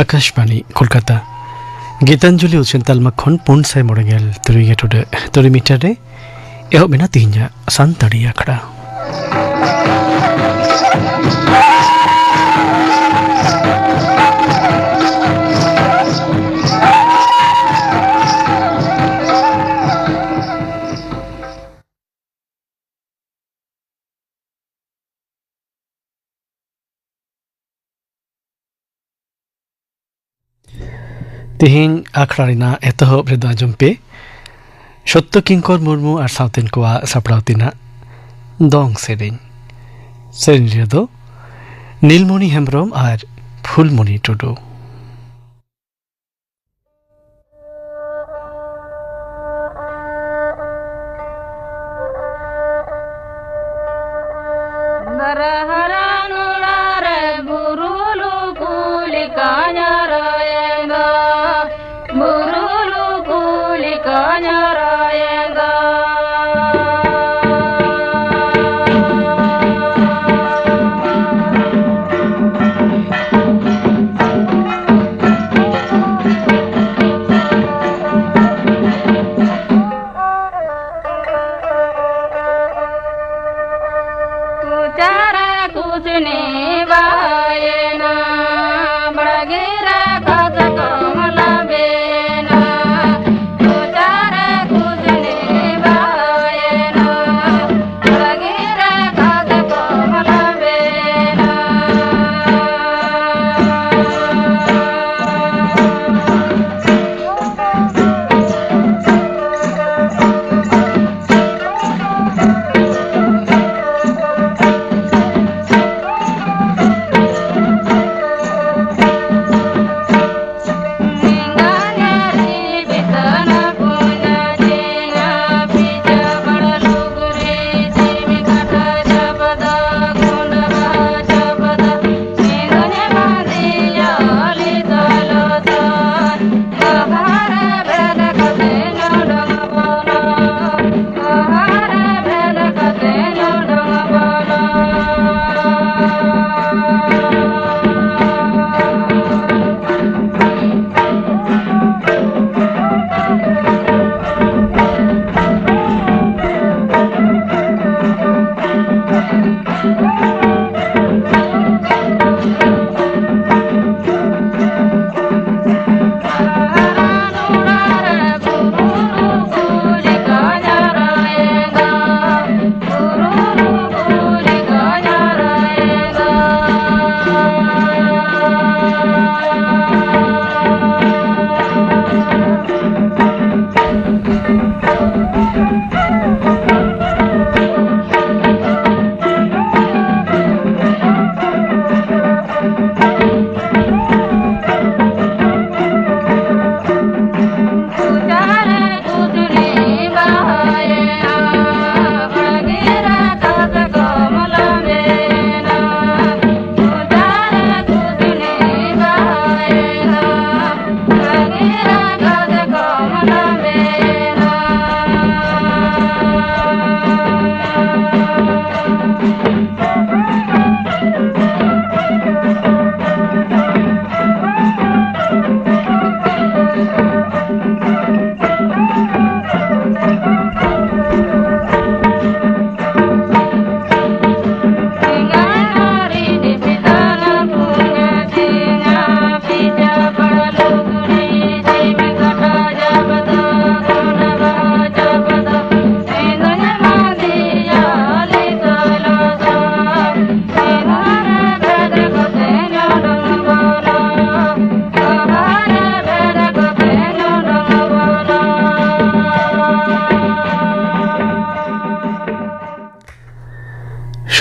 आकाशवाणी कोलकाता गीतांजलि उचिंतल मखन पुन से मोड़गेल तुरी मीटर एहो बिना तीन संतड़ी अखड़ा तिहिन आखड़ा एतहब रेदो आजम पे सत्य किंकर मुर्मू और साउतेन को सपड़ावतीना दोंग सेरेन रेदो नीलमणि हेम्ब्रम और फुलमणि टुडू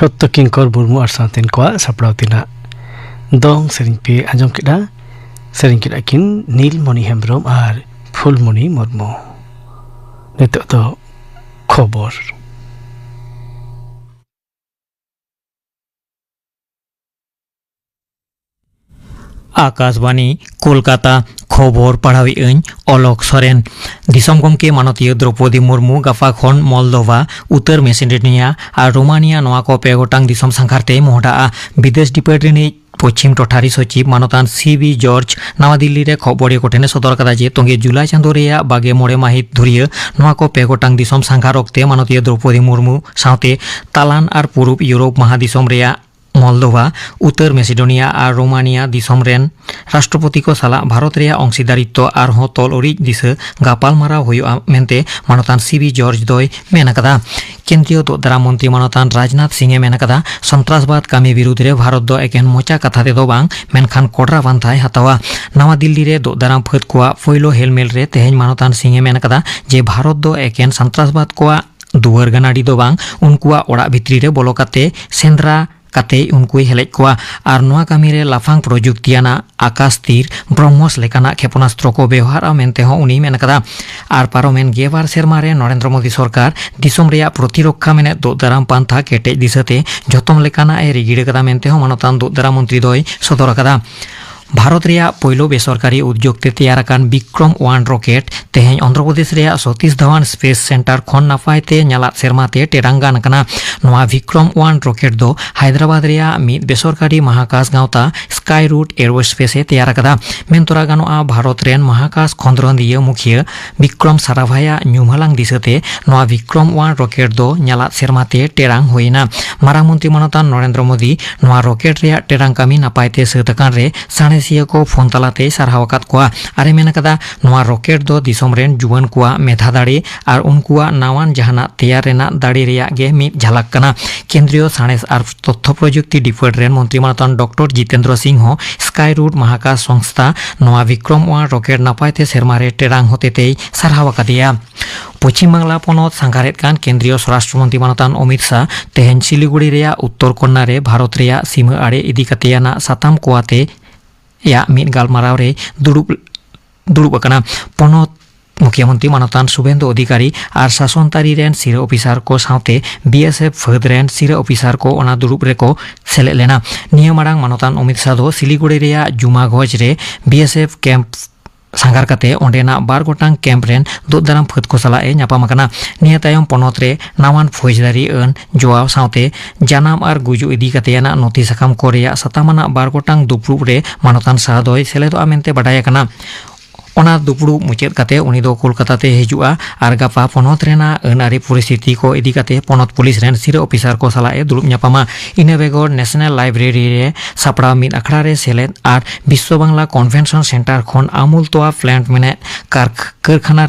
सत्य किंकर मुर्मू और साउतेन को सपड़ावतीना दोंग सेरिंग पे आजम केड़ा सेरिंग केड़ा किन नीलमणि हेम्ब्रम और फुलमणि मुर्मू नितो तो खबर आकाशवाणी कोलकाता खबर पढ़ावी अलोक सोरेन दिसम गमके मानतीय द्रौपदी मुर्मू गाफा खन मलदोवा उत्तर मेसिडोनिया और रोमानिया नोआ को पे गोटांग दिसम सांखारते मोहडा विदेश डिपार्टमेंट पश्चिम टोठारी सचिव मानतान सीबी जॉर्ज नवा दिल्ली रे खबरिया कोठेने सदर कदा जे तोंगे जुलाई चांदो रेया 22 माहित धुरिया नवा को पे गोटांग दिसम सांघार अक्ते माननीय द्रौपदी मुर्मू साउते तालान और पूर्व यूरोप महादिसम रेया मॉल्दोवा उत्तर मेसिडोनिया और रोमानिया दिसम रेन राष्ट्रपति को साला भारत रेया अंशीदारित्व और हो तोल ओरिज दिसे गापालमाराव हुयुआ मेनते मानतान सीबी जॉर्ज दोय मेनकदा केंद्रीय दोदारा मंत्री मानतान राजनाथ सिंह मेनकदा सन्त्रासबाद कामी विरुद्ध रे भारत दो एकेन मोचा कथा दे दो बांग मेनखान कोडरा बांथाय हतावा नवा दिल्ली रे दोदारा फत कोआ फोइलो हेलमेल रे तेहेन मानतान सिंह मेनकदा जे भारत दो एकेन सन्त्रासबाद कोआ दुआर गनाडी दो बांग उनकुआ ओड़ा भित्री रे बोलो काते सेंद्रा काते उनको हेलेज कोआ और नोआ कामी रे लाफांग प्रजुक्तियाना आकाश तीर ब्रह्मोस लेकाना क्षेपणास्त्र को व्यवहार मेनते हो उनी मेनकदा और पारोमेन गेबार सेरमा रे नरेंद्र मोदी सरकार दिसम रेया प्रतिरक्षा मेने दोदाराम पांथा केटेज दिसते जतम लेकाना ए रिगिड़ कदा मेनते हो मानतान दोदारा मंत्री दोय सदर कदा भारत रेया पहिलो बेसरकारी उद्योगते तैयाराकान विक्रम 1 रॉकेट तेहें आंध्र प्रदेश रेया सतीश धवन स्पेस सेंटर खन नापायते ᱧᱟᱞᱟᱫ सेरमाते टेरांगान कना नोआ विक्रम 1 रॉकेट दो हैदराबाद रेया मिद बेसरकारी महाकाश गावता स्काई रूट एरोस्पेस तैयार कदा मेनतोरा गानोआ भारत रेन महाकाश खंद्रंदिया मुखिया विक्रम साराभाया ᱧᱩᱢᱦᱟᱞᱟᱝ दिसते नोआ विक्रम 1 रॉकेट दो ᱧᱟᱞᱟᱫ सेरमाते टेरांग होइना मारांग मंत्री मानतान नरेंद्र मोदी नोआ रॉकेट रेया टेरांग कामी नापायते सेतकान रे साने को फोन तलाते सारहावकात कोआ आरे मेनकदा नोआ रॉकेट दो दिसम रेन जुवान कोआ मेधा दाड़ी और उनकुआ नावान जहाना तैयार रेना दाड़ी रेया गे मिद झलक कना केंद्रीय साणेस और तथ्य प्रजुक्ति डिपार्ट रेन मंत्री मानतान डॉक्टर जितेंद्र सिंह हो स्काई रूट महाकाश संस्था नोआ विक्रम 1 रॉकेट नापायते सेरमारे टेरांग होतेते सारहावकादिया पश्चिम बांगला पनत सांगारेत कान केंद्रीय स्वराष्ट्र मंत्री मानतान अमित शाह तेहेन सिलीगुड़ी रेया उत्तर कन्या रे भारत रेया सीमा आड़े इदी कतेयाना साताम कोआते या मिद गालमाराव रे दुड़ुब अकना पनत मुख्यमंत्री मानतान शुभेंदु अधिकारी और शासनतारी रेन सिर ऑफिसर को साउते बीएसएफ फद रेन सिर ऑफिसर को ओना दुड़ुब रे को सेले लेना निया मारांग मानतान अमित शाह दो सिलीगुड़ी रेया जुमागज रे बीएसएफ कैंप सांगार काते ओंडेना 12 गोटांग कैंप रेन दोदाराम फद को सला ए ᱧᱟᱯᱟᱢ अकना निया तायम पनत रे नावान फौजदारी अन जवाब साउते जानाम और गुजु इदी कतेयाना नोटिस सकाम को रेया सतामाना 12 गोटांग दुपुरुब रे मानतान शाह दोय सेलेदो मेनते बाडाय अकना ओना दुपुरु मुचाद काते उनी दो कोलकाता ते हिजुआ और गापा पनत रेना अनारी परिस्थिति को इदी काते पनत पुलिस रेन सिर ऑफिसर को सला ए दुलुब ᱧᱟᱯᱟᱢᱟ इना बेगोर नेशनल लाइब्रेरी रे सापड़ा मिद अखड़ा रे सेलेद और विश्व बांग्ला कन्वेंशन सेंटर खन आमूल तोआ प्लांट मेने कारखाना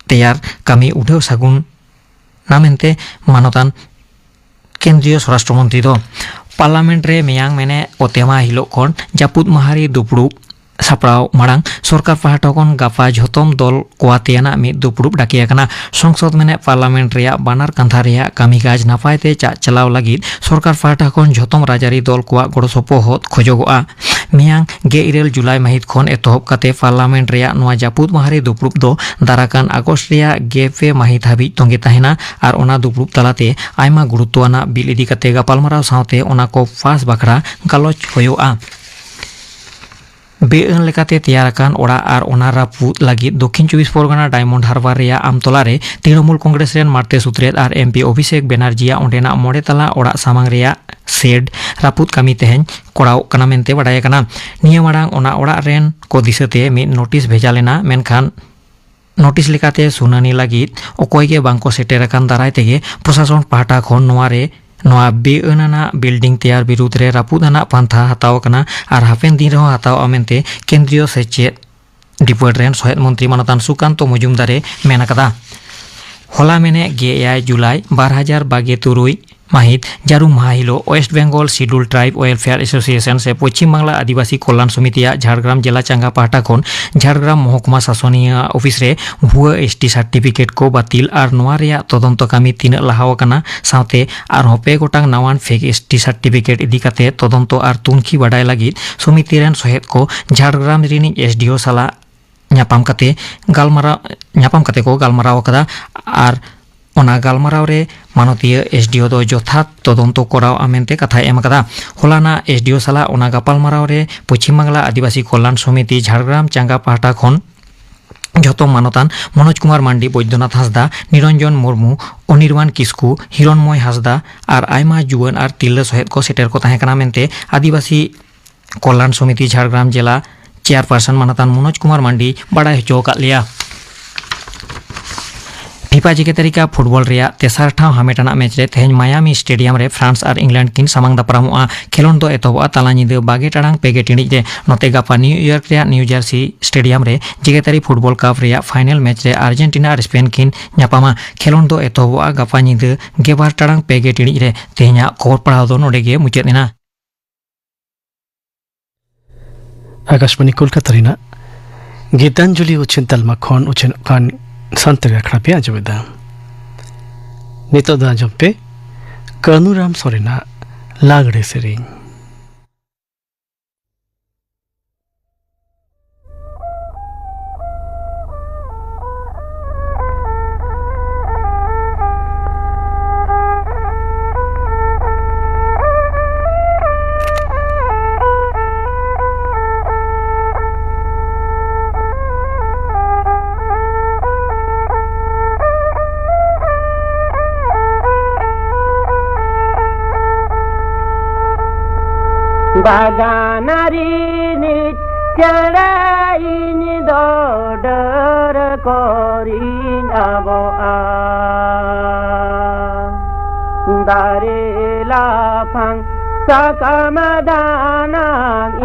तैयार कामी उठेव सागुन नामेंते मानतान केंद्रीय स्वराष्ट्र मंत्री दो पार्लामेंट रे मेयांग मेने ओतेमा हिलो खन जापुत महारी दुपुरु सापड़ाव मांग सरकार पाहटा खन गापा झतम दल कोआतेना मिद दुपुरुब डाकियाकना संसद मेने पार्लामेंट रेया बानार कांथा रेया कामिकाज नापायते चलाव लगिद सरकार पाहटा खन झतम राजारी दल कोआ गड़ो सपोहद खोजोगआ मियांग 21 जुलाई माहित खन एतहब काते पार्लामेंट रेया नोआ जापुत माहारी दुपुरुब दो दाराकान आगस्ट रेया 2 माहित हाबि तोंगे ताहेना और ओना दुपुरुब तलाते आयमा गुरुत्वाना बिल इदी काते गापालमाराव साउते ओना को पास बाखरा गालोच होयोआ बेअन लेकाते तैयाराकान ओड़ा और ओना रापुद लगी दक्षिण 24 परगना डायमंड हार्बर रेया आमतला रे तृणमूल कांग्रेस रेन मार्ते सुत्रेद और एमपी अभिषेक बेनार्जिया ओंडेना मोड़े तला ओड़ा सामांग रेया सेड रापुद कामी तेहें कोड़ाव कना मेनते बाडाय कना निया मारांग ओना ओड़ा रेन को दिसते मिद नोटिस भेजा लेना मेनखान नोटिस लेकाते सुनानी लगिद अकय गे बांको सेटेराकान दाराय तेगे प्रशासन पाहटा खन नोआ रे नोआ बेअनाना बिल्डिंग तैयार विरुद्ध रे रापुदाना पांथा हताव कना और हापेन दिन रहो हताव अमेनते केंद्रीय सेचेद डिपार्ट रेन सहायक मंत्री मानतान सुकांत मजुमदारे मेनकदा होला मेने 21 जुलाई 2023 माहित जारुम माह हिलो West Bengal schedule tribe welfare association से पश्चिम बांगला आदिवासी कल्याण समितिया झाड़ग्राम जिला चांगा पाहटा खन झाड़ग्राम महकुमा शासनीय ऑफिस रे भुआ एसटी सर्टिफिकेट को बातिल और नोआ रेया तदंत कामी तीन लाहावकना साउते और होपे गोटांग नावान फेक एसटी सर्टिफिकेट इदी काते तदंत और तुनखी बाडाय लागिद समिति रेन सहायक को झाड़ग्राम रिनी एसडीओ साला ᱧᱟᱯᱟᱢ कते को गालमाराव कदा और ओना गालमाराव रे मानतीय एसडीओ दो यथार्थ तदंत कराव आमेनते कथा एम कदा होलाना एसडीओ साला ओना गापालमाराव रे पश्चिम बांगला आदिवासी कल्याण समिति झाड़ग्राम चांगा पाहटा खन झतो मानतान मनोज कुमार मांडी बैद्यनाथ हांसदा निरंजन मुर्मू अनिर्बान किस्कू हिरणमय हांसदा और आयमा जुआन और तिल्ला सहेद को सेटर को ताहें कना मेनते आदिवासी कल्याण समिति झारग्राम जिला चेयरपर्सन मानतान मनोज कुमार मांडी बड़ाई हचो अकाद लिया। फीफा जेगेतारिका फुटबल रेया तेसार ठाव हामेटाना मैच रे तेहें मायामी स्टेडियम रे फ्रांस और इंग्लैंड किन सामांग दापरामोआ खेलोन दो एतोबा ताला निदे 12 टाड़ांग 2 टिणिज रे नोते गापा न्यूयॉर्क रे न्यू जर्सी स्टेडियम रे जेगेतारी फुटबल कप रेया फाइनल मैच रे अर्जेंटीना और स्पेन किन न्यापामा खेलोन दो एतोबा गापा निदे 12 टाड़ांग 2 टिणिज रे तेहेंया खबर पढ़ाव दो नोडे गे मुचाद एना। आकाशवाणी कोलकाता रिना गीतांजलि उछिन तलमा खन उछिन खान संतर अखड़ा पे आजमेदा नितो दा आजम पे कानूराम सोरेना लागड़े सेरें। बागानारी चढ़ाइन दौडर करीन अब दारे लाफां साकामदाना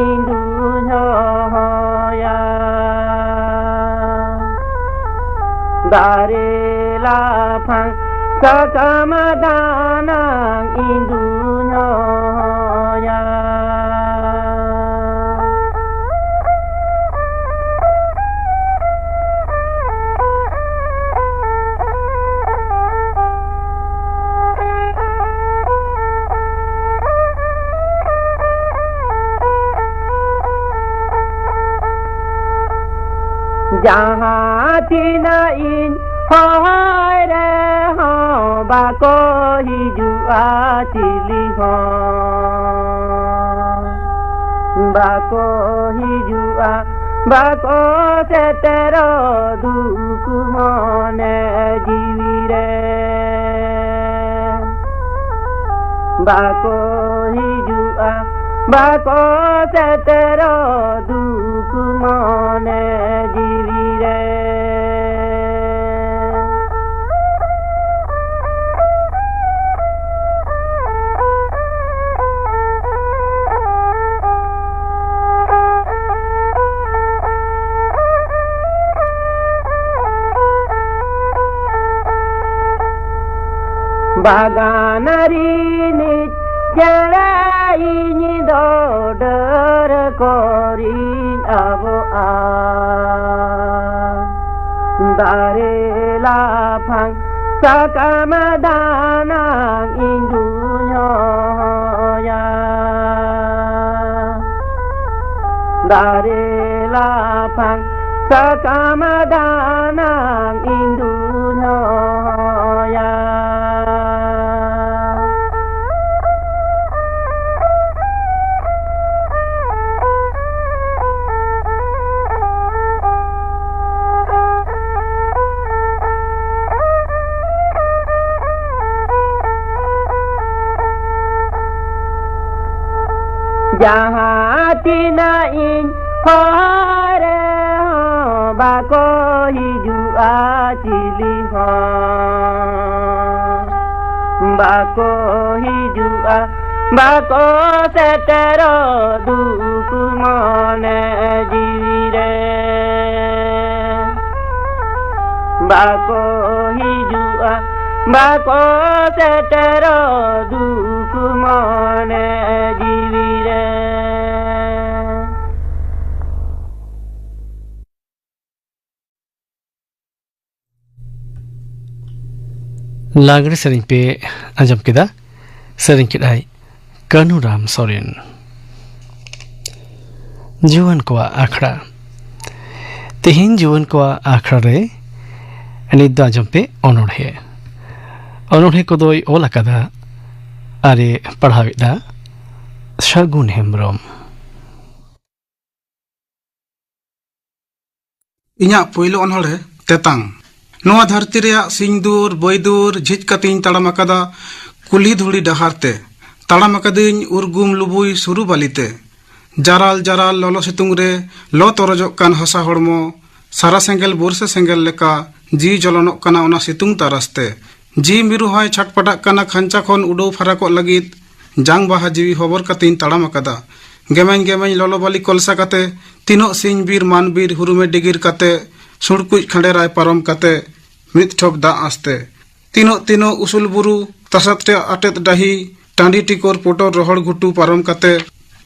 इंदु होया दारे लाफां साकामदाना इंदु होया जहाँ तीना इन हाय रे हाँ बाको ही जुआ चिली हाँ बाको ही जुआ बाको से तेरो दुख मने जीवी रे बाको ही जुआ बाको से तेरो दुख मने जीवी रे बागानारी चढ़ाइन दौडर करीन अब दारे लाफां साकामदाना इंदु होया दारे लाफां साकामदाना इंदु होया जहाँ तीना इन हारे हाँ बाको ही जुआ चिली हाँ बाको ही जुआ बाको से तेरो दुख मने जीवी रे बाको ही जुआ बाको से तेरो दुख मने जीवी रे लागड़े सेरें पे आजम केदा सेरें केदाई कानूराम सोरेन जुवन को आखड़ा तेहें जुवन को आखड़ा रे नित दो आजम पे अनोढ़े को दोई ओल अकादा आरे पढ़ाविदा शागुन हेम्ब्रम इन्या पोइलो अनहड़े तेतांग नोआ धरती रेया सिंदूर बैदूर झिज कतिन तड़म अकादा कुल्ही धुड़ी डहारते तड़म अकादिन उर्गुम लुबुई सुरु बालीते jaral jaral lolo situng re lo torojok kan hasa hormo sara sengel borse sengel leka ji jolonok kana ona situng taraste ji miru hoy chatpatak kana khancha khon udo farakok lagit jang baha jiwi hobor katin taram akada gemen gemen lolo bali kolsa kate tinok sing bir man bir hurume digir kate surkuj khanderai parom kate mit thop da aste tinok usul buru tasatre atet dahi tandi tikor potor rohor gutu parom kate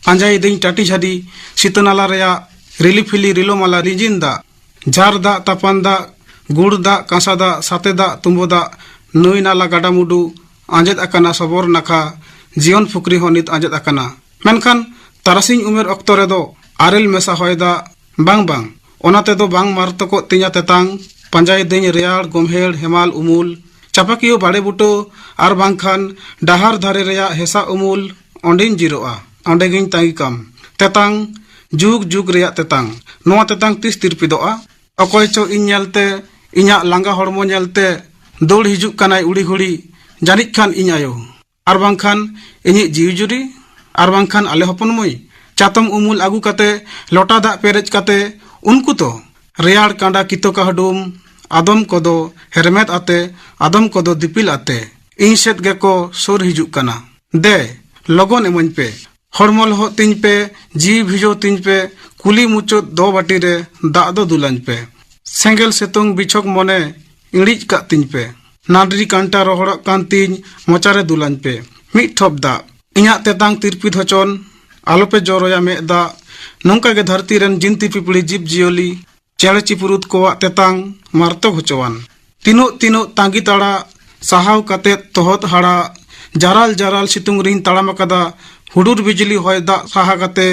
panjai ding tati jadi sitanala reya rilifili rilomala rijinda jar da tapan da gur da kasa da sate da tumbo da nui nala gada mudu anjet akana sobor nakha jion fukri honit anjet akana menkhan tarasing umer okto redo arel mesa hoyda bang onate do bang martoko tinya tetang panjai ding real gomhel hemal umul chapakiyo bade buto ar bangkhan dahar dhare reya hesa umul ondin jiroa ondegin tangikam tetang jug reya tetang noa tetang tis tirpidoa okoy cho inyelte inya langa hormo nyelte dol hijuk kanai udi ghuri janit khan inyayo ar bangkhan inyi jiujuri ar bangkhan ale hopon moi chatom umul agu kate lota da perej kate unku to real kanda kitoka hadum adom kodo hermet ate adom kodo dipil ate inset geko sur hijuk kana de logon emon pe hormol ho tin pe ji bhijo tin pe kuli muchot do bati re da do dulan pe sengel setong bichok mone inglich ka tin pe nadri kanta rohorok kan tin mochare dulan pe mi thop da inya tetang tirpit hochon alope joroya me da nongka ge dharti ren jinti pipli jib jioli chele chipurut ko tetang marto hochowan tino tangi tara sahaw kate tohot hara jaral situng ring taramakada hudur bijli hoy da saha kate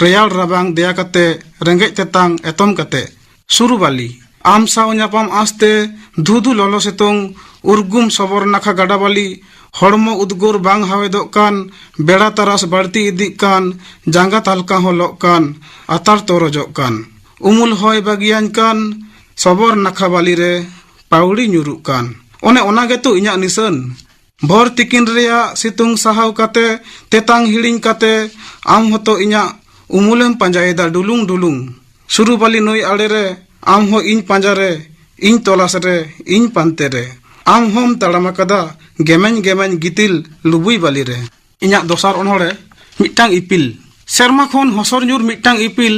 real rabang deya kate rengej tetang etom kate suru bali am saw nyapam aste dhudu lolo setong urgum sobor nakha gada bali hormo udgor bang hawedok kan beda taras barti idik kan janga talka holok kan atar torojok kan umul hoy bagian kan sobor nakha bali re pauri nyuruk kan one ona getu inya nisan bhor tikin reya situng sahaw kate tetang hiling kate am hoto inya umulem panjaida dulung suru bali noi ale re am ho in panjare in tolas re in pante re am hom taramakada gemen gitil lubui bali re inya dosar onhore mitang ipil serma khon hosor nyur mitang ipil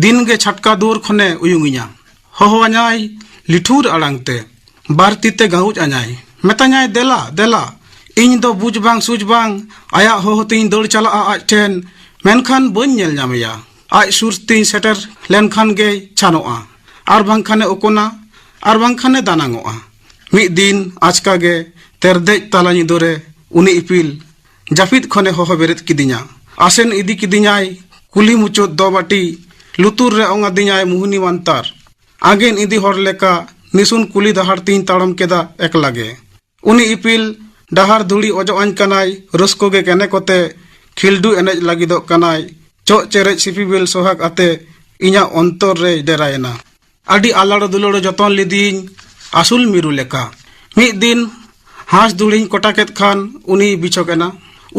din ge chhatka dur khone uyunginya hoho anyai lithur alangte bartite gauj anyai metanyai dela in do buj bang suj bang aya hoho tin dor chala a ten menkhan bon nyel nyameya ai sur tin setter lenkhan ge chanoa ar bangkhane okona ar bangkhane danangoa mi din achka ge terdej talani dore uni ipil japit khone hoho beret kidinya asen idi kidinyai kuli muchot do bati lutur re onga dinyai muhuni mantar agen idi hor leka nisun kuli dahar tin taram keda eklage uni ipil dahar dhuli ojo an kanai rosko ge kene kote khildu enej lagidok kanai cho cherej sipibel sohak ate inya ontor re derayena adi alaro duloro joton lidin asul miru leka mi din has dulin kotaket khan uni bichokena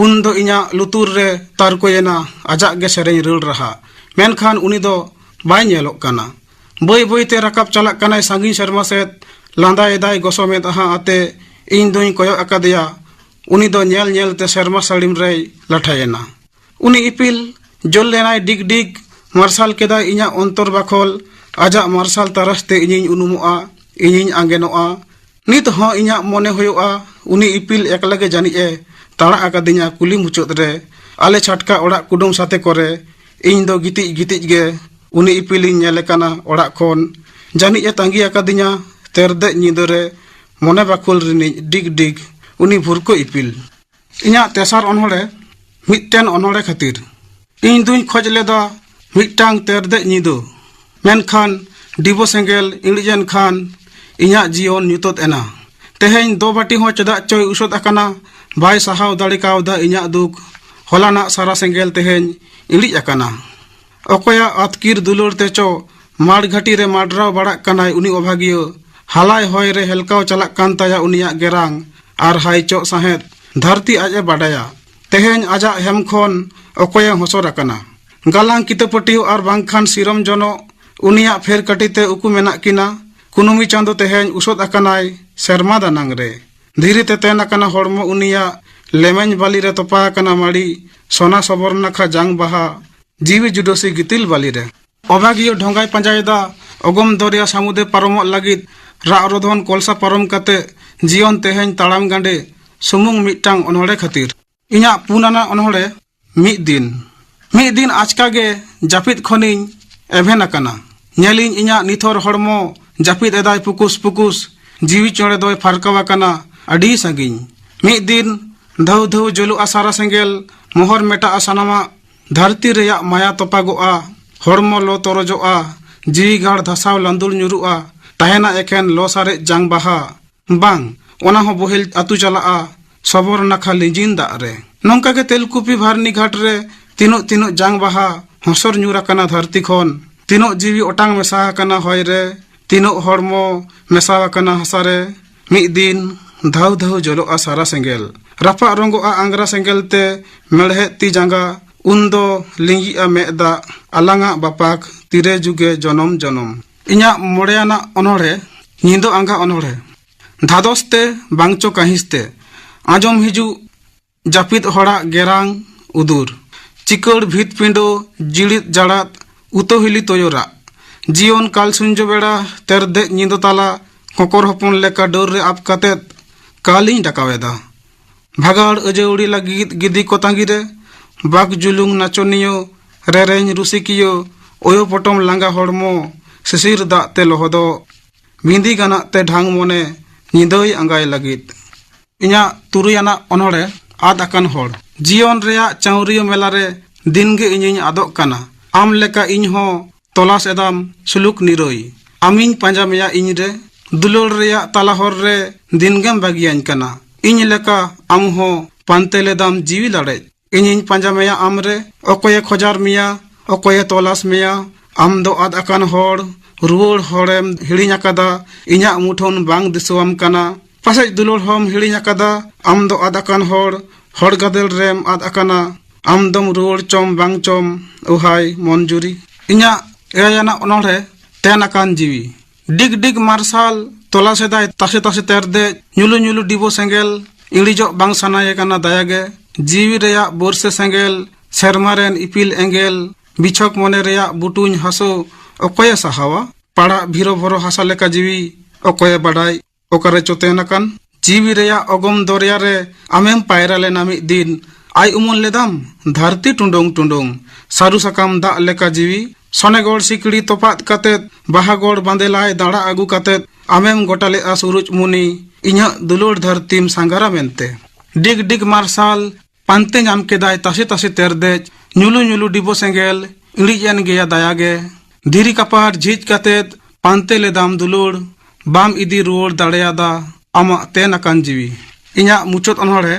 undo inya lutur re tarkoyena ajak ge sereng rul raha menkhan uni do bai nyelok kana boy te rakap chalak kanai sangin serma set landai dai gosomet aha ate इन दोई कोयो अकादया उनी दो nyel te serma salim rei lathayena uni ipil jol lenai dig marsal keda inya ontor bakhol aja marsal taraste inying unumoa inying angenoa nit ho inya mone hoyoa uni ipil eklage jani e tara akadinya kuli muchot re ale chatka orak kudum sate kore इन दो gitij ge uni ipil nyele kana orak khon jani e tangi akadinya terde nyidore mone bakul rini dig uni भुरको ipil inya tesar onhole mitten onhole khatir इन दुई खोज लेदा मिटटांग terde nyido menkhan dibo sengel inglijen khan inya jion nyutot ena teheń do bati ho cheda choy usot akana bai sahaw dalikaw da inya duk holana sara sengel teheń inglich akana okoya atkir dulor te cho mar ghati re madraw barak kanai uni obhagiyo halai hoy re helkaw chalak kan taya unia gerang ar hai cho sahet dharti aje badaya teheny aja hem khon okoya hosor akana galang kita patiu ar bangkhan siram jono uniak pher katite uku menak kina kunumi chando teheny usot akanai serma danang re dhiri te ten akana hormo uniak lemeny bali re topa akana mari sona sobor nakha jang baha jiwi judosi gitil bali re obagio ढोंगाय panjayda ogom doria samude paromok lagit ra rodhon kolsa parom kate jion teheny taram gande sumung mitang onhole khatir inya punana onhole mid din achka ge japit khoniñ even akana nyeliñ inya nithor hormo japit edai pukus jiwi chore doy farkawa kana adi sangiñ mid din dhau jolu asara sengel mohor meta asanama dharti reya maya topagoa hormo lo torojoa jiwi gar dhasaw landul nyurua tahena eken lo sare jang baha bang ona ho bohil atu chalaa sobor nakha linjin da re nongka ge telkupi bharni ghat re tino jang baha hosor nyura kana dharti khon tino jiwi otang mesa kana hoy re tino hormo mesa kana hasare mi din dhau jolo asara sengel rapa rongo a angra sengel te melhe ti janga undo lingi a meda alanga bapak tire juge jonom inya moreana onore nindo anga onore dhadoste bangcho kahiste ajom hiju japit hora gerang udur chikor bhit pindo jilit jarat utohili toyora jion kal sunjo beda terde nindo tala kokor hopon leka dor re ap katet kalin dakaweda bhagar ajeuri lagit gidi kotangire bak julung nachoniyo rereñ rusikiyo oyo potom langa hormo sisir da te lohodo bindi gana te dhang mone nidoi angai lagit inya turuyana onore ad akan hor jion reya chauriyo melare dinge iñiñ adok kana am leka iñho tolas edam suluk niroi amiñ panjameya iñre dulol reya talahor re dingem bagiyañ kana iñ leka amho panteledam jiwi lare iñiñ panjameya amre okoye khojar miya okoye tolas miya am do ad akan hor ruol horem hiriñ akada iñak muthon bang disuam kana pasaj dulol hom hiriñ akada am do ad akan hor gadel rem ad akana am dom ruol chom bang chom uhai monjuri iñak eyana onore ten akan jiwi dig marsal tola sedai tase terde nyulu dibo sengel ilijo bang sanaye kana dayage jiwi reya borse sengel sermaren ipil engel bichok mone reya butuñ haso okoye sahawa para bhiro bhoro hasa leka jiwi okoye badai okare chotenakan jiwi reya ogom doria re amem paira le nami din ai umon ledam dharti tundong saru sakam da leka jiwi sonegor sikri topat katet bahagor bandelai dara agu katet amem gotale asuruj muni inya dulor dhartim sangara mente dig marsal pante nyam kedai tase terde nyulu dibo sengel ilijan geya dayage dhiri kapar jhij katet pante ledam dulur bam idi ruor dareada ama ten akan jiwi inya muchot onhore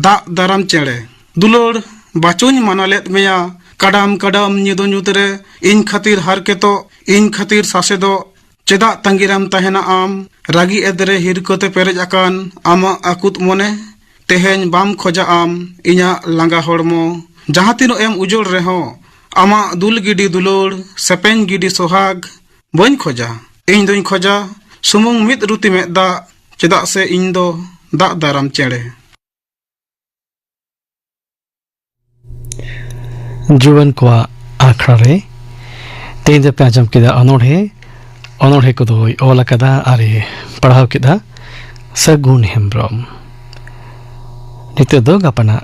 da daram chede dulur bachuñ manalet meya kadam nyido nyutre iñ khatir harketo iñ khatir sasedo cheda tangiram tahena am ragi edre hirkote perej akan ama akut mone teheny bam khoja am inya langa hormo jahatino em ujol reho ama dul gidi dulur sepen gidi sohag boñ khoja iñ doñ khoja sumung mit ruti medda cheda se iñ do da daram chede जुवन को आखड़ा रे तेज प्याजम किदा अनोढ़े को दोई ओला कदा आरे पढ़ाव किदा सगुन हेम्ब्रम नित्य दो गपना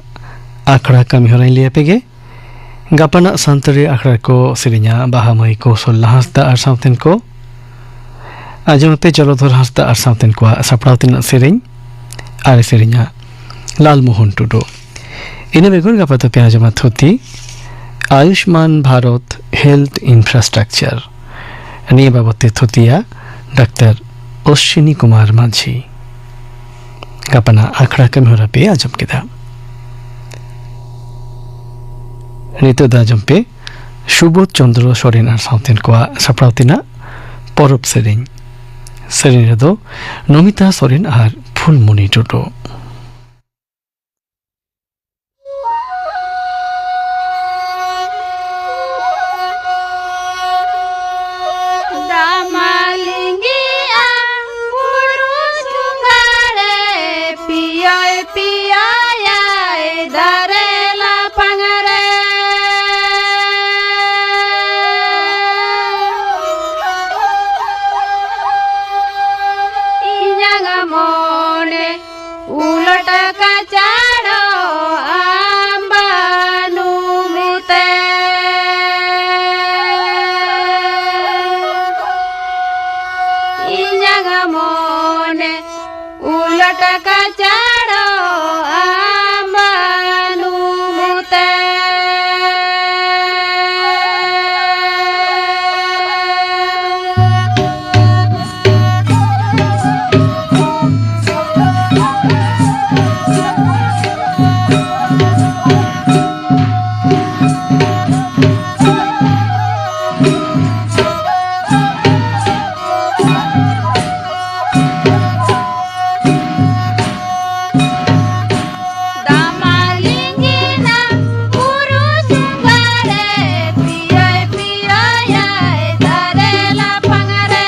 आखड़ा कमी हो लिए पेगे गपना संतरे आखड़ा को सिरिnya बाहामई को सोल्ला हस्ता आर साउथन को आजम पे जलोधर हस्ता आर साउथन को सपड़ावतिन सिरिñ आरे सिरिnya लाल मोहन टुडो इने बेगुर गपता प्याजमा थोती आयुष्मान भारत हेल्थ इंफ्रास्ट्रक्चर निये बाबते थुतिया डॉक्टर अश्विनी कुमार माझी गपना आखड़ा कमी पे आजम किदा नितो दाजम पे सुबोध चंद्र सोरेन आर साउथन को सपड़ावतिना परब सेरिñ रेदो नमिता सोरेन आर Phulmoni Tudu pia ya dare la pangare inyanga mone ulat kacaro ambanu mute inyanga mone ulat kacaro ambanu mute Damalingina urus bare pia pia ya dare la pangare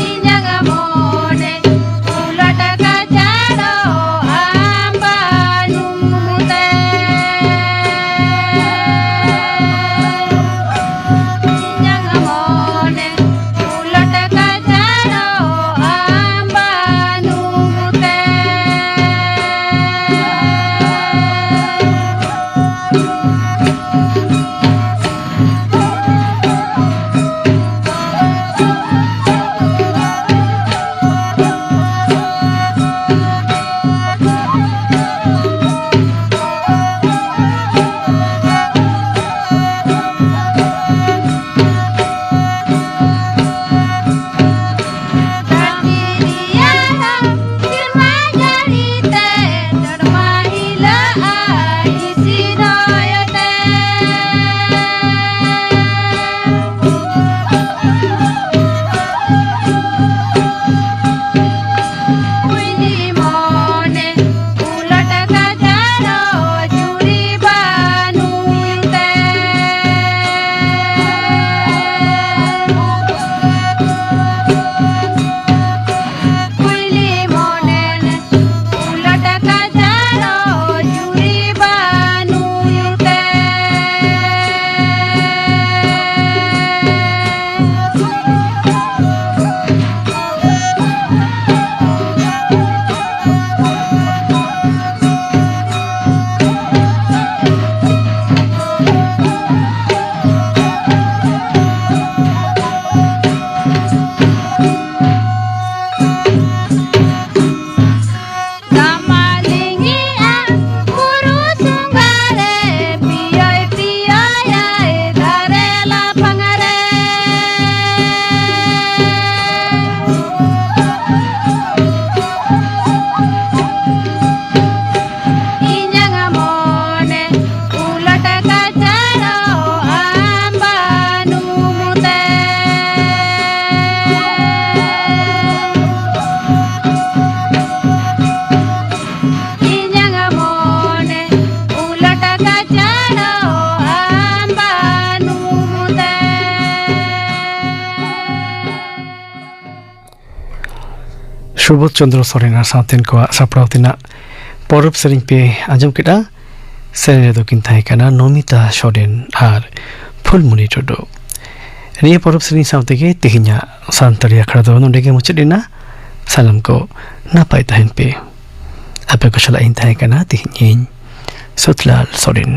inyanga mone ulat kacaro ambanu mute inyanga mone ulat kacaro ambanu mute Tadiriana firma jarite darmahila isi doyote Uini mone ulat kacaro juri banu yute Uini mone ulat kacaro juri banu yute Damalingina urus bare pia pia ya dare la pangare inyanga mone ulat kacaro ambanu mute inyanga mone ulat kacaro ambanu mute Subodh Chandra Soren আর সাথেন কোয়া সাপড়াও তিনা পরব সেরিং pay আজম কেটা serene রেদো কিন থাই কানা নমিতা সরেন আর ফুলমুনি টুডু নিয়ে পরব সেরিং সাথে গে তেহিনা সান্তারি আখড়া দো নডে গে মুচডিনা সালাম কো নাপাই তাহেন পে আপে ko sala in থাই কানা তেহিন সুতলাল সরেন